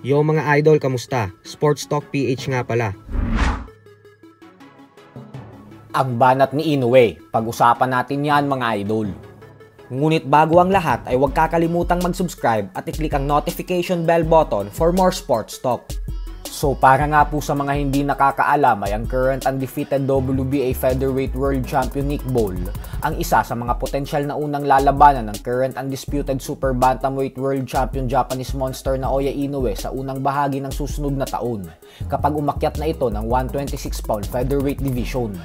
Yo mga idol, kamusta? Sports Talk PH nga pala. Ang banat ni Inoue, pag-usapan natin yan mga idol. Ngunit bago ang lahat ay huwag kakalimutang mag-subscribe at i-click ang notification bell button for more sports talk. So para nga po sa mga hindi nakakaalam ay ang current undefeated WBA Featherweight World Champion Nick Bol ang isa sa mga potensyal na unang lalabanan ng current undisputed Super Bantamweight World Champion Japanese Monster na Naoya Inoue sa unang bahagi ng susunod na taon kapag umakyat na ito ng 126-pound featherweight division.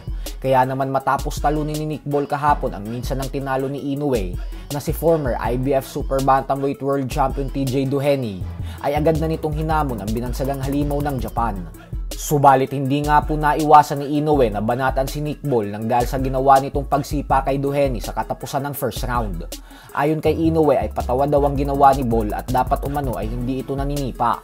Kaya naman matapos talunin ni Nick Bol kahapon ang minsan ng tinalo ni Inoue na si former IBF Super Bantamweight World Champion TJ Duheny ay agad na nitong hinamon ang binansagang halimaw ng Japan. Subalit hindi nga po naiwasan ni Inoue na banatan si Nick Bol nang dahil sa ginawa nitong pagsipa kay Duheny sa katapusan ng first round. Ayon kay Inoue ay patawa daw ang ginawa ni Bol at dapat umano ay hindi ito naninipa.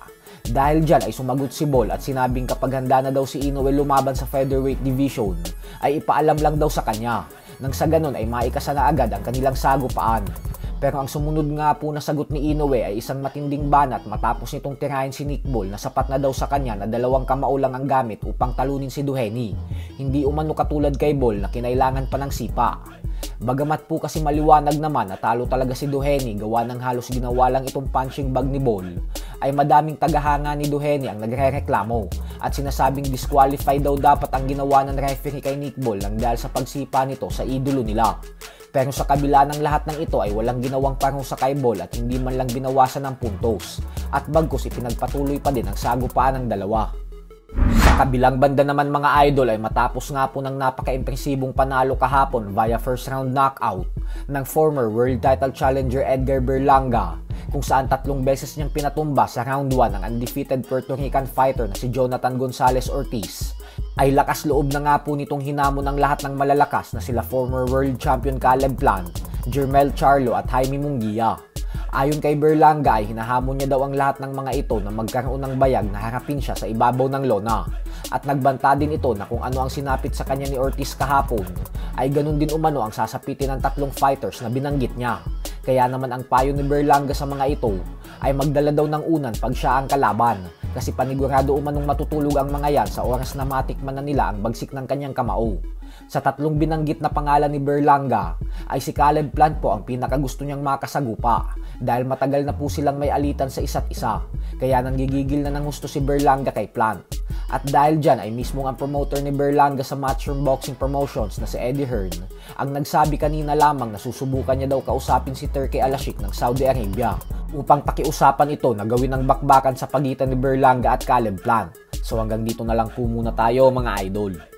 Dahil dyan ay sumagot si Bol at sinabing kapag handa na daw si Inoue lumaban sa featherweight division ay ipaalam lang daw sa kanya. Nang sa ganun ay maikasa na agad ang kanilang sagupaan. Pero ang sumunod nga po na sagot ni Inoue ay isang matinding banat matapos nitong tirahin si Nick Bol na sapat na daw sa kanya na 2 kamao lang ang gamit upang talunin si Duheny. Hindi umano katulad kay Bol na kinailangan pa ng sipa. Bagamat po kasi maliwanag naman na talo talaga si Duheny gawa ng halos ginawa lang itong punching bag ni Bol, ay madaming tagahanga ni Duheny ang nagrereklamo at sinasabing disqualified daw dapat ang ginawa ng referee kay Nick Bol nang dahil sa pagsipa nito sa idolo nila. Pero sa kabila ng lahat ng ito ay walang ginawang parusa kay Bol at hindi man lang binawasan ng puntos at bagkus ipinagpatuloy pa din ang sagupaan ng dalawa. Sa kabilang banda naman mga idol ay matapos nga po ng napaka-impresibong panalo kahapon via first round knockout ng former world title challenger Edgar Berlanga kung saan 3 beses niyang pinatumba sa round 1 ang undefeated Puerto Rican fighter na si Jonathan Gonzalez Ortiz, ay lakas loob na nga po nitong hinamon ng lahat ng malalakas na sila former world champion Caleb Plant, Jermel Charlo at Jaime Munguia. Ayon kay Berlanga ay hinahamon niya daw ang lahat ng mga ito na magkaroon ng bayag na harapin siya sa ibabaw ng lona. At nagbanta din ito na kung ano ang sinapit sa kanya ni Ortiz kahapon, ay ganun din umano ang sasapitin ng 3 fighters na binanggit niya. Kaya naman ang payo ni Berlanga sa mga ito ay magdala daw ng unan pag siya ang kalaban kasi panigurado umanong matutulog ang mga yan sa oras na matikman na nila ang bagsik ng kanyang kamao. Sa 3 binanggit na pangalan ni Berlanga ay si Caleb Plant po ang pinakagusto niyang makasagupa dahil matagal na po silang may alitan sa isa't isa kaya nanggigigil na ng gusto si Berlanga kay Plant. At dahil dyan ay mismo ang promoter ni Berlanga sa Matchroom Boxing Promotions na si Eddie Hearn ang nagsabi kanina lamang na susubukan niya daw kausapin si Turki Al-Sheikh ng Saudi Arabia upang pakiusapan ito na gawin ng bakbakan sa pagitan ni Berlanga at Caleb Plant. So hanggang dito na lang po muna tayo mga idol.